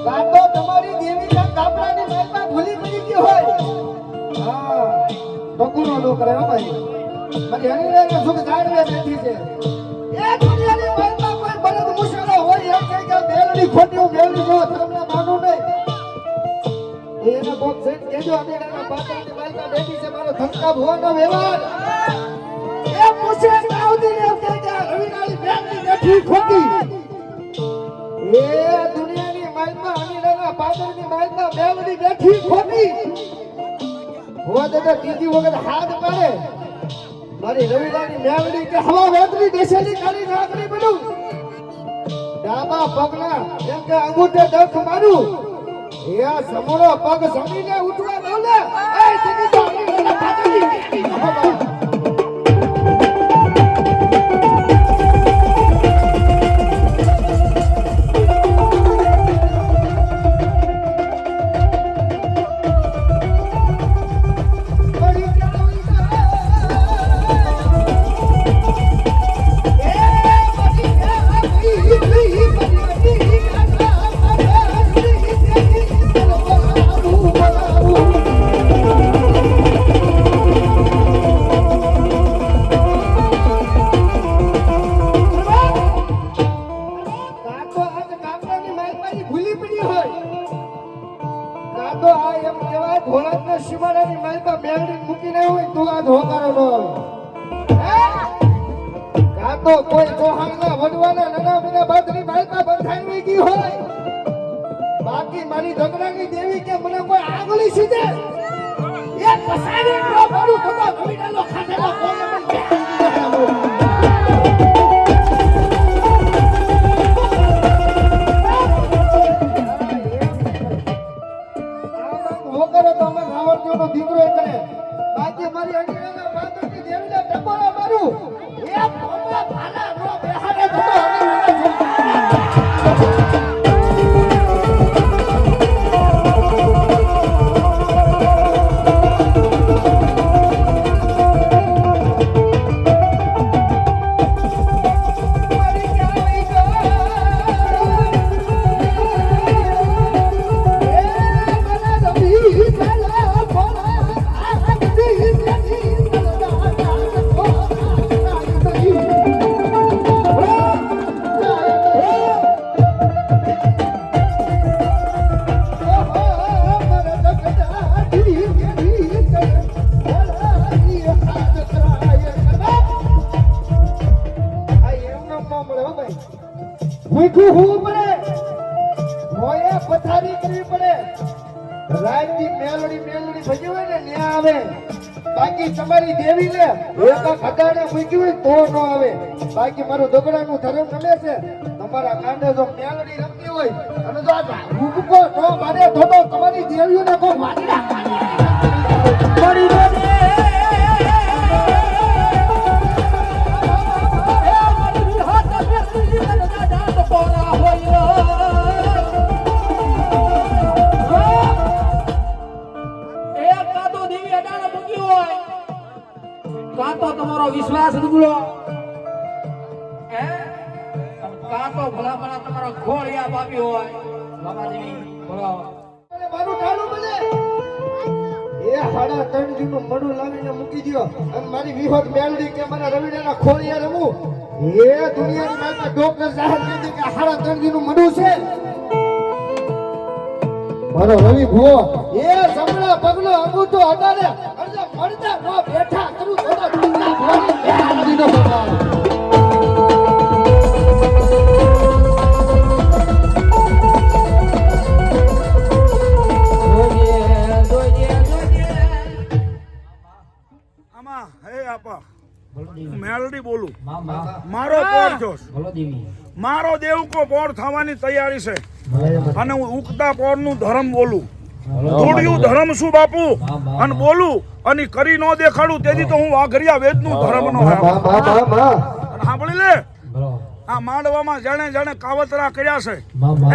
કાતો તમારી દેવીના કાપડાની માલમાં ભૂલી પડી ગઈ હોય. હા બકુનો નો કરે હો ભાઈ. મારી હરીને સુખ જાણવે બેઠી છે. એ દુનિયાની માલમાં કોઈ બળદ મુસાળો હોય એમ કે બેલડી ખોટી બેલડી જો તમને માનું નહીં. એને કોક સેટ કેજો અમેડાના પાતાની માલમાં બેઠી છે મારો ધક્કા ભોનો વ્યવહાર. એ પૂછે કાવદી ને કે રવિનાળી બેલડી બેઠી ખોટી. એ દુનિયાની માલમાં અમીડાના પાતાની માલમાં બેલડી બેઠી ખોટી. હોવા દે દીદી વગર હાથ પાડે. મારી રવિનાની મેવડી કે હવા વેતરી દેશેલી કાળી નાગરી બનું. ડાબા પગના એમ કે અંગૂઠે દખ મારું. એ સમોરો પગ સમીને ઉઠવા દઉં ને એ દીદી તો અમીડાના પાતાની કોઈ ચોહાણના વડવાના નાના બીના બાદરી માલમાં બંધાઈ ગઈ હોય. બાકી મારી ધગડાની દેવી કે મને કોઈ આગળી સીધે એ પસાડી નો કરું તો રવિડાનો ખાધેલો કોઈ મને દીકરો કરે. બાકી મારી અંગીરાના બાદરની દેવીને ટકોરા મારું એ પોપા ભાલા નો બેહાડે તો પથારી કરવી પડે. રાયની મેલડી ભજી હોય ને ન્યા આવે. બાકી તમારી દેવી ને એક ખડાને મૂકી હોય તો ન આવે. બાકી મારું દગડાનું ધર્મ ગમે છે. તમારા કાંડે જો મેલડી રમતી હોય અને જો આ રૂપકો તો મારે તો તમારી દેવીઓને કો વાડીડા પડી દો ને. તમારો વિશ્વાસ નબળો હે કાતો ભલામણા તમારો ઘોડિયા બાપી હોય બાબાજી બોલો મારું ટાળું બને એ હાડા 3 દીનું મડું લાવીને મૂકી દયો અને મારી વિહોત મેલડી કે મને રવિડાના ખોળિયા રમું એ દુનિયાની માતા ડોક્ટર જાહેર કરી દે કે હાડા 3 દીનું મડું છે. મારો રવિ ભુવો એ સમડા પગલો અંગૂઠો હટાડે અરજા મળતા નો બેઠા કરું તો દુનિયા ભોની બેહાડી નો બતાવ. આમાં હે આપા મેલડી બોલું મારો પોર જોશ મારો દેવકો પોર થવાની તૈયારી છે અને હું ઉગતા પોર નું ધર્મ બોલું. ધૂળિયું ધર્મ શું બાપુ અને બોલું અને કરી નો દેખાડું તેથી તો હું વાઘરિયા વેદ નું ધર્મ નો સાંભળી લે. આ માંડવામાં જાણે જાણે કાવતરા કર્યા છે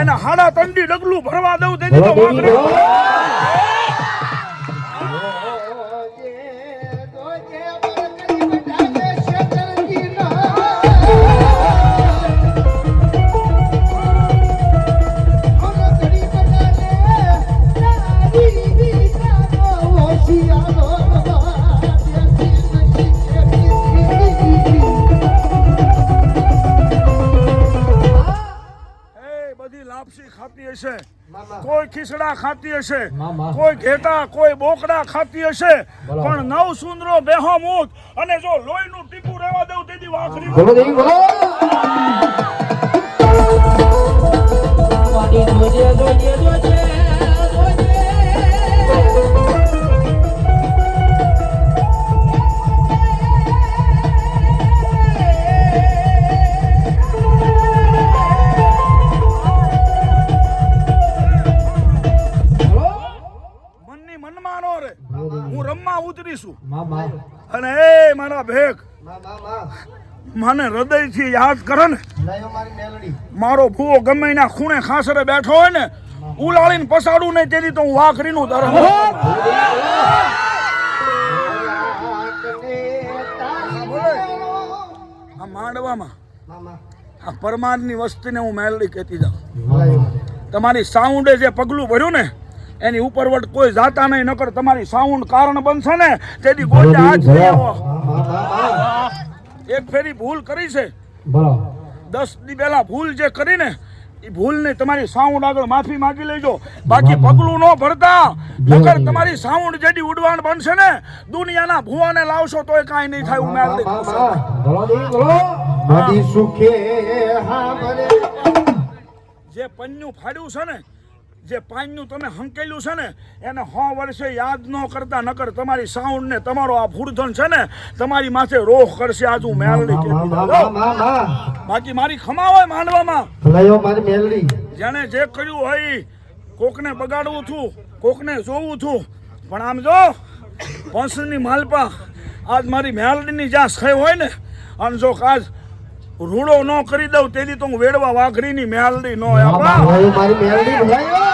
એને હાડા તંડી ડગલું ભરવા દઉં તેથી તો વાઘરિયા ખીસડા ખાતી હશે, મામા. કોઈ ઘેટા કોઈ બોકડા ખાતી હશે, બોલો. પણ નવ સુંદરો બેહોમૂત અને જો લોહીનું ટીપું રહેવા દઉં તેથી વાઘરી બોલો દેવી બોલો વાડી જોજે જોજે જોજે મનની મનમાં નો રે. હું રમવા ઉતરીશું મામા અને એ મારા ભેગ માં મને હૃદયથી યાદ કરે ને, લાયો મારી મેલડી મારો ભૂવો ગમે એના ખૂણે ખાસરે બેઠો હોય ને, ઉલાળીને પસાડું નહીં તેથી તો હું વાઘરીનું ધર્મ આ માંડવામાં મામા આ પરમારની વસ્તીને હું મેલડી કહેતી જાઉં. લાયો તમારી સાઉન્ડે જે પગલું ભર્યું ને એની ઉપરવટ કોઈ જાતા નહીં, નકર તમારી સાઉન્ડ કારણ બનશે ને તેથી ગોળે હાથ લઈ આવો. એક ફેરી ભૂલ કરી છે, બોલો 10 દી પહેલા ભૂલ જે કરીને એ ભૂલને તમારી સાઉન્ડ આગળ માફી માંગી લેજો. બાકી પગલું ન ભરતા, નકર તમારી સાઉન્ડ જેડી ઉડવાણ બનશે ને દુનિયાના ભુવાને લાવશો તોય કાંઈ નહીં થાય. હું મેલડી કહું છું. બોલો દેવી બોલો મારી સુખે હા મરે જે પન્યું ફાડ્યું છે ને, જે પાન્યું તમે હંકેલું છે ને એને 100 વર્ષે યાદ ન કરતા, નકર તમારી સાઉન્ડ ને તમારો આ ભૂરધન છે ને તમારી માથે રોહ કરશે. આજ હું મેલડી કહેતી જાઉં. બાકી મારી ખમા હોય માંડવામાં, લાયો મારી મેલડી જેને જે કર્યું હોય ઈ કોકને બગાડવું છું, કોકને જોવું છું, પણ આમ જો પંસની માલપા આજ મારી મેલડીની જ્યાં સહી હોય ને, અને જો આજ રૂડો ન કરી દઉં તેથી તો હું વેડવા વાઘરીની મેલડી ન આપા. લાયો મારી મેલડી લાયો